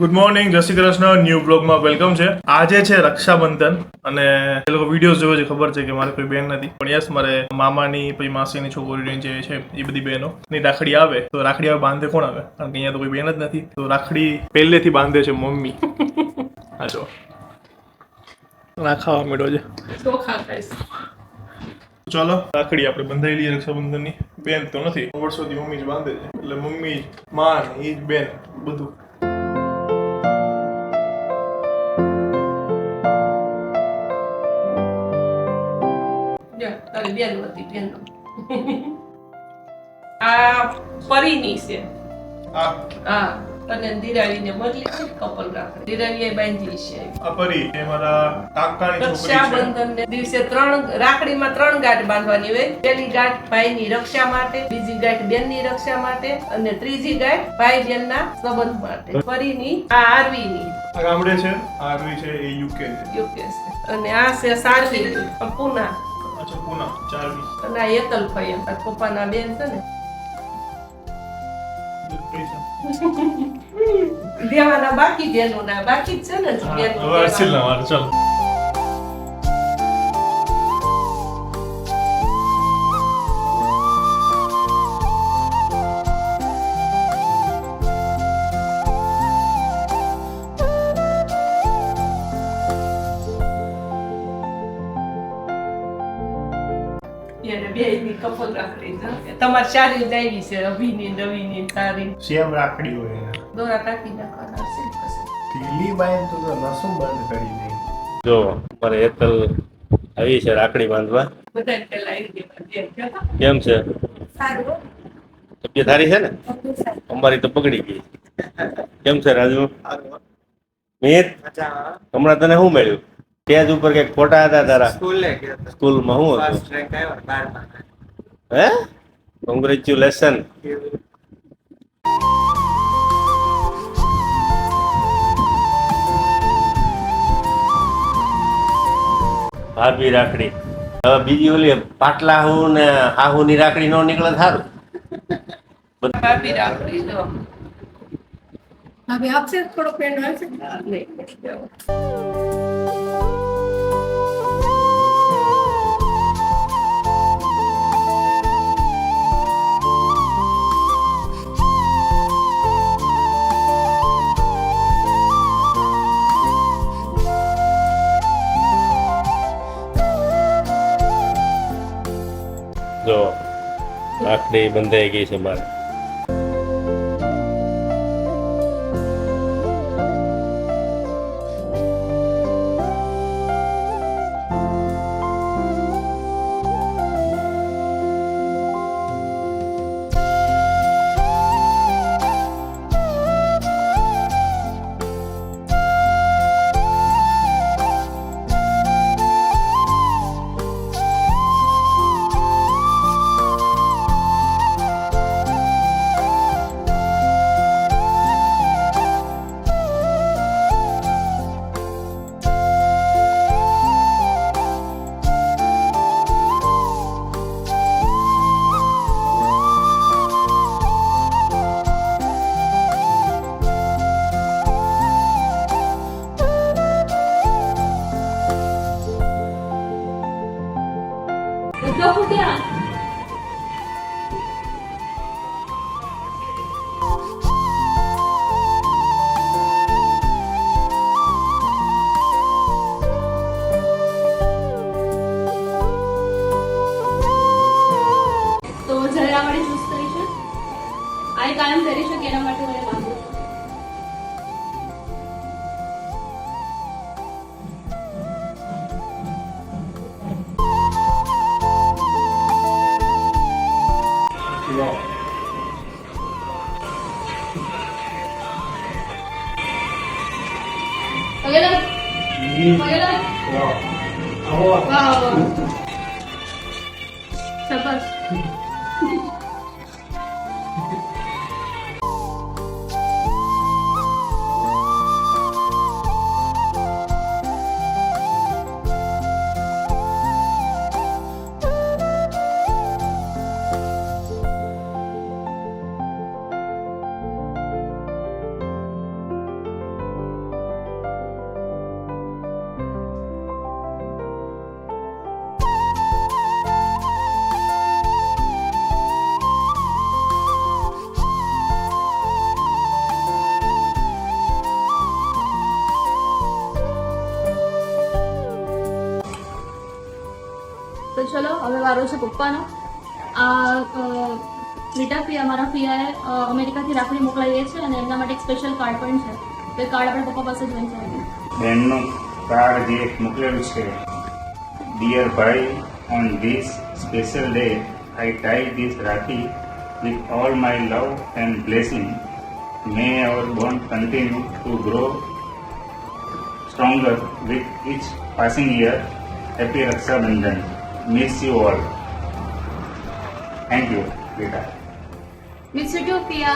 Good morning, જય Shri Krishna. New બ્લોગમાં welcome છે. આજે છે રક્ષાબંધન અને એ લોકો વિડીયોઝ જોવે છે, ખબર છે કે મારે કોઈ બેન નથી, પણ યસ મારે મામાની પછી માસીની છોકરીની જે છે એ બધી બહેનો ની રાખડી આવે તો રાખડી આવે બાંધે કોણ આવે? કારણ કે અહીંયા તો કોઈ બેન જ નથી, તો રાખડી પહેલેથી બાંધે છે મમ્મી. હા જો ના ખાવા મળ્યો છે. ચાલો રાખડી આપણે બંધાઈ લઈએ. રક્ષાબંધનની બેન તો નથી, વર્ષોથી મમ્મી જ બાંધે છે, એટલે મમ્મી માં એ જ બેન બધું. આ પરીની છે. હા અને દિરાવીને મોકલી છે કપલ રાખડી. દિરાવીએ બાંધી છે. આ પરી એ મારા કાકાની છોકરી છે. રક્ષાબંધન દિવસે રાખડીમાં 3 ગાંઠ બાંધવાની હોય. પહેલી ગાંઠ ભાઈની રક્ષા માટે, બીજી ગાંઠ બેનની રક્ષા માટે અને ત્રીજી ગાંઠ ભાઈ બેનના સંબંધ માટે. પરીની આ આરવીની આ ગામડે છે, આરવી છે એ યુકે છે અને આ છે સારવી પૂના. અચ્છા પૂના ચારવી. અને આ એકલ ભાઈ આ પપ્પાના બેન છે ને દેવાના બાકી બેનોના બાકી જ છે ને બેનો. ચાલો કપલ રાખડી છે. તમારે સારી લાવી છે અભિની નવીની સારી સેમ રાખડી હોય દોરા કાઢી નાખવાના છે પછી. ઢીલી બાઈન તો નસું બંધ કરી દે. જો મારે હેતલ આવી છે રાખડી બાંધવા. બધા પેલા આવી ગયા. કેમ છે? સારું. તબિયત સારી છે ને? અમારી તો પકડી ગઈ. કેમ છે રાજુ? મિત હમણાં તને શું મળ્યું? સ્ટેજ ઉપર કઈક ફોટા હતા તારા? સ્કૂલમાં શું હતું? હે? કોંગ્રેચ્યુલેશન. ભાભી રાખડી. હવે બીજી ઓલી પાટલા હાહુ ને હાહુ ની રાખડી નો નીકળે સારું. ભાભી રાખડી દો. ભાભી આપશે થોડો પેન આવશે નહીં દેવો. જો રાખડી બંધાઈ ગઈ છે મારે. કાયમ કરી શકે એના માટે મને માંગુ ચલો હવે વારો છે પપ્પાનો. આ રીટા ફી અમારા ફિયાએ અમેરિકાથી રાખડી મોકલાવીએ છે અને એમના માટે એક સ્પેશિયલ કાર્ડ પણ છે. તો એ કાર્ડ આપણે પપ્પા પાસે જ વહેંચાવીએ. બેનનું કાર્ડ જે મોકલેલું છે. ડિયર ભાઈ, on this special day I tie this rakhi with all my love and blessing. May our bond continue to grow stronger with each passing year. Happy Raksha Bandhan. Miss you all. Thank you, Rita. Miss you Piya.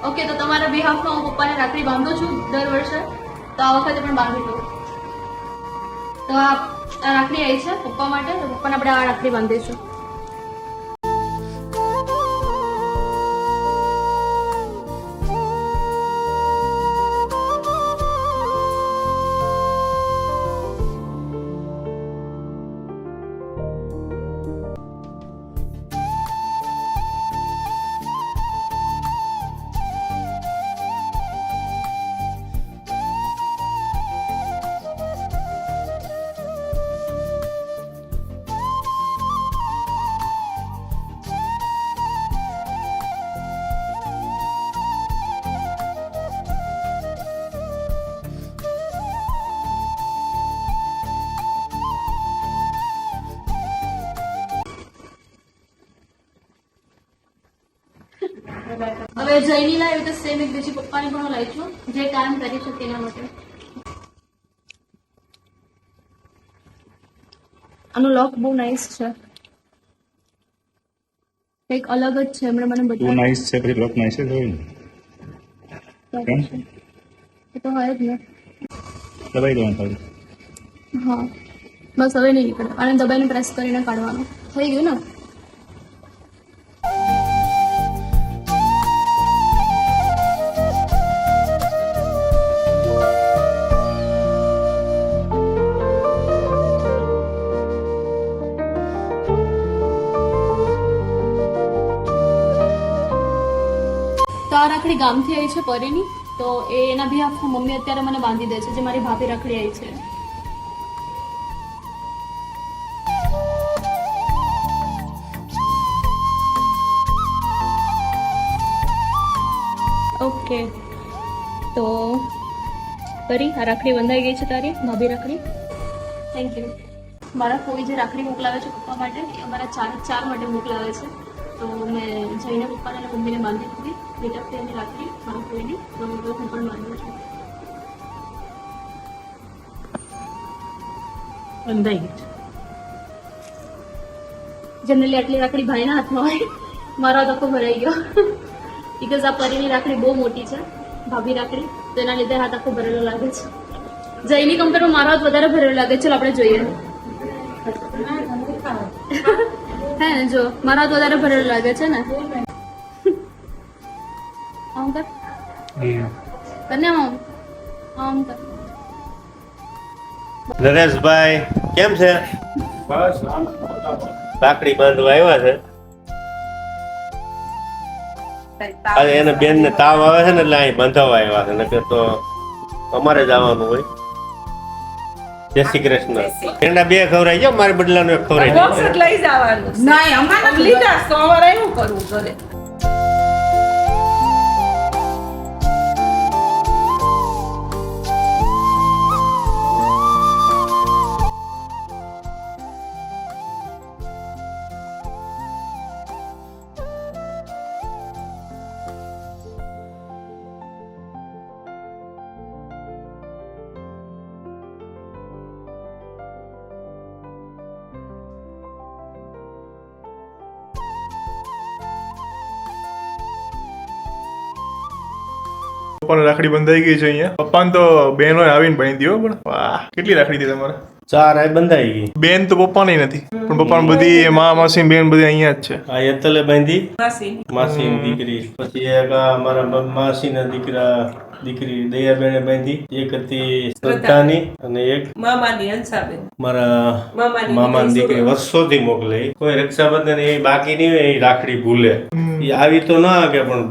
Okay, તો તમારા બિહાફમાં હું પપ્પાને રાખડી બાંધું છું દર વર્ષે, તો આ વખતે પણ બાંધી દઉં. તો આ રાખડી આવી છે પપ્પા માટે, તો પપ્પાને આપણે આ રાખડી બાંધીશું. હવે જઈની લાવી તો સેમ એક બીજી પપ્પાને પણ લાવી છું, જે કામ કરી શકે એના માટે. આનું લોક બહુ નાઇસ છે, કંઈક અલગ જ છે. હમણાં મને તું બતાવ્યું. નાઈસ છે પછી લોક નાઈસ જ હોય ને. કેમ? એ તો હોય જ ને. દબાઈ દેવાનું ખાલી. હા, બસ હવે નહીં નીકળે. અને દબાઈને પ્રેસ કરીને કાઢવાનું. થઈ ગયું ને? તો આ રાખડી ગામથી આવી છે પરીની, તો એના બિહાફમાં મમ્મી અત્યારે મને બાંધી દે છે, જે મારી ભાભી રાખડી આવી છે. ઓકે, તો પરી આ રાખડી બંધાઈ ગઈ છે તારી ભાભી રાખડી. Thank you. મારા કોઈ જે રાખડી મોકલાવે છે પપ્પા માટે, એ અમારા ચાર માટે મોકલાવે છે. તો મેં જઈને પપ્પાને અને મમ્મીને બાંધી દીધી રીટાફ્રીની રાખડી મારા કોઈની, તો હું પણ બાંધું છું. બંધાઈ ગઈ છે. જનરલી આટલી રાખડી ભાઈના હાથમાં હોય, મારો ધક્કો ભરાઈ ગયો. બીકોઝ આ પરીની રાખડી બહુ મોટી છે, ભાભી રાખડી, તો એના લીધે હાથ આખો ભરેલો લાગે છે. જયની કમ્પેરમાં મારો હાથ વધારે ભરેલો લાગે છે. ચલો આપણે જોઈએ. હે ને, જો મારો હાથ વધારે ભરેલો લાગે છે ને. આમ કર કરને, આમ કર. નરેશભાઈ કેમ છે? બસ રાખડી બાંધવા આવ્યા છે. આજે એને બેન ને તાવ આવે છે ને, એટલે અહીં બાંધવા આવ્યા છે. નકર તો અમારે જ આવવાનું હોય. જય શ્રી કૃષ્ણ. પેંડા બે ખવડાવી જાઓ, મારી બદલાનું એક ખવડાવી બોક્સ જ લઈ જવાનું. નહીં, અમારે લીધા તો અમારે એવું કરવું ઘરે. પપ્પાને રાખડી બંધાઈ ગઈ છે અહીંયા. પપ્પાને તો બહેનો આવીને બાંધી હો, પણ વાહ કેટલી રાખડી હતી તમારે. 4 આ બંધાઈ ગઈ. બેન તો પપ્પાની નથી, પણ પપ્પાને બધી માસી બેન બધી અહીંયા જ છે. આ યતલે બાંધી, માસી માસીની દીકરી. પછી એક આ મારા માસીના દીકરી દયાબેને બાંધી. એક હતી શ્રદ્ધાની અને એક મામાની હંસાબેન. મારા મામાની મામાની દીકરી વર્ષોથી મોકલે. કોઈ રક્ષાબંધન એ બાકી નહીં હોય, એ રાખડી ભૂલે. એ આવી તો ના કે પણ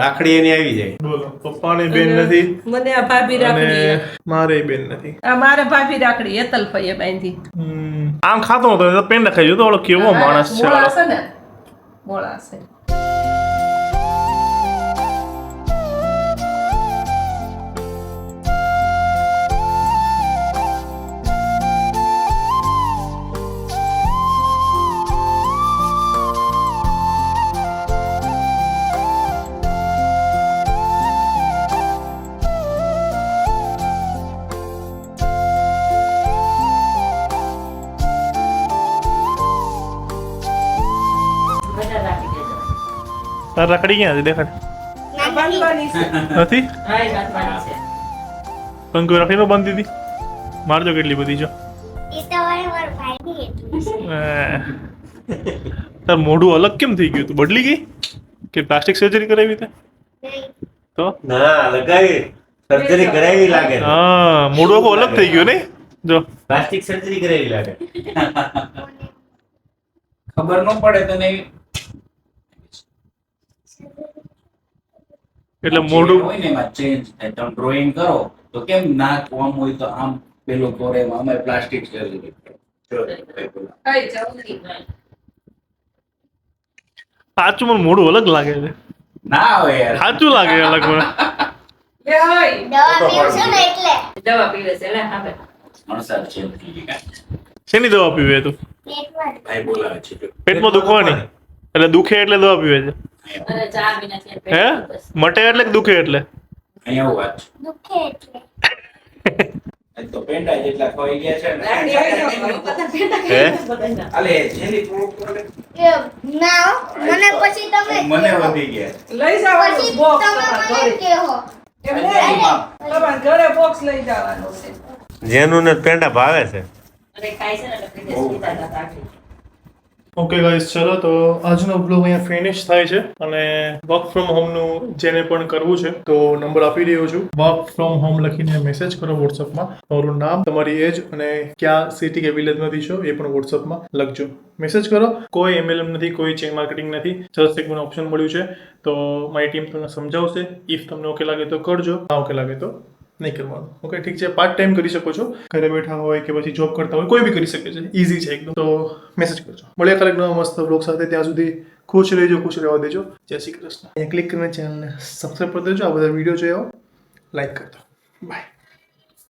રાખડી એની આવી જાય. બોલો પપ્પાની બેન નથી મને આ ભાભી રાખડી અને મારે બેન નથી. આ મારા ભાભી રાખડી હેતલ ભાઈએ બાંધી આમ ખાતો હતો તો પેન ખાઈ ગયો તો ઓલો કેવો માણસ છે મોળા ઓલો. છે ને મોળા છે તાર રાખડી ક્યાં છે દેખાડ. આ બાંધવાની છે નથી હા એ બાંધવાની છે કંકુ રાખડી નો બાંધી દીધી. મારજો કેટલી બધી જો. તાર મોઢું અલગ કેમ થઈ ગયું તું? બદલી ગઈ કે પ્લાસ્ટિક સર્જરી કરાવી તે? તો ના લગાવી સર્જરી કરાવી લાગે. હા મોઢું આખું અલગ થઈ ગયું ને જો. પ્લાસ્ટિક સર્જરી કરાવી લાગે. ખબર ન પડે તને એટલે મોઢું હોય ને એમાં ચેન્જ થાય. તમે ડ્રોઈંગ કરો તો કેમ નાક આમ હોય તો આમ પેલું કરે અમે પ્લાસ્ટિક સર્જરી કઈ જલ્દી સાચું મને મોઢું અલગ લાગે છે. ના આવે યાર. સાચું લાગે અલગ મને. લે હોય દવા પીવું છું ને એટલે દવા પીવે છે લે હવે અણસાર છે નથી કાંઈ. શેની દવા પીવે તું? પેટમાં ભાઈ બોલાવે છે જો. પેટમાં દુખવાની એટલે દુખે એટલે દવા પીવે છે અને ચા વિના છે હે? મટે એટલે કે દુખે એટલે? અહીંયા આવું વાત છે. દુખે એટલે આજ તો પેંડા જેટલા ખવાઈ ગયા છે ને. હે? આલે જેલી થોડુંક થોડુંક એ ના હો, મને પછી તમે મને વધી ગયા. લઈ જવાનું પછી બોક્સ તમે તમારા મને ઘરે કહો એમ નહીં, તમારા ઘરે બોક્સ લઈ જવાનું છે જેનું ને પેંડા ભાવે છે. ઓકે ગાઈસ ચલો તો આજનો બ્લોગ અહીંયા ફિનિશ થાય છે અને વર્ક ફ્રોમ હોમનું જેને પણ કરવું છે તો નંબર આપી રહ્યો છું. વર્ક ફ્રોમ હોમ લખીને મેસેજ કરો વોટ્સઅપમાં. તમારું નામ, તમારી એજ અને ક્યાં સિટી કે વિલેજમાંથી છો એ પણ વોટ્સઅપમાં લખજો. મેસેજ કરો. કોઈ MLM નથી, કોઈ ચેન માર્કેટિંગ નથી, જસ્ટ એક મને ઓપ્શન મળ્યું છે તો મારી ટીમ તમને સમજાવશે. ઇફ તમને ઓકે લાગે તો કરજો, ના ઓકે લાગે તો નહીં કરવાનું. ઓકે ઠીક છે. પાર્ટ ટાઈમ કરી શકો છો, ઘરે બેઠા હોય કે પછી જોબ કરતા હોય કોઈ બી કરી શકે છે. ઇઝી છે એકદમ. તો મેસેજ કરજો. મળીએ કાલે નવા મસ્ત બ્લોગ સાથે. ત્યાં સુધી ખુશ રહેજો, ખુશ રહેવા દેજો. જય શ્રી કૃષ્ણ. અહીંયા ક્લિક કરીને ચેનલને સબસ્ક્રાઈબ કરી દેજો. આ બધા વિડીયો જોયા લાઈક કરજો. બાય.